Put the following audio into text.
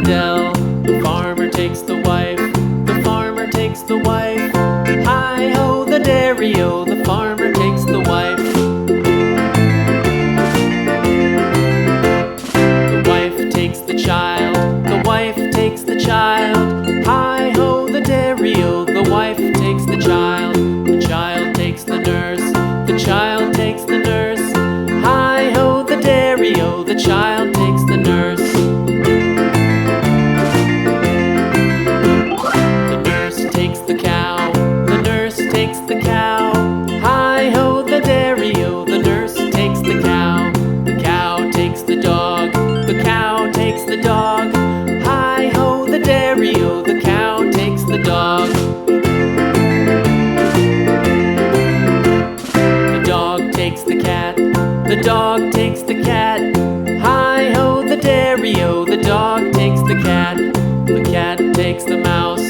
dell. The farmer takes the wife, the farmer takes the wife. Hi-ho, the dairy-o, the farmer takes the wife. The wife takes the child, the wife takes the child. Hi-ho, the dairy-o, the wife takes the child. The child takes the nurse, the child takes the nurse. Hi-ho, the dairy-o, the child takes the nurse. The nurse takes the cow, the nurse takes the cow. Hi-ho, the dairy-o, the nurse takes the cow. The cow takes the dog, the cow takes the dog. Hi-ho, the dairy-o, the cow takes the dog. The dog takes the cat, the dog takes the cat. Hi-ho, the dairy-o, the dog takes the cat. The cat takes the mouse,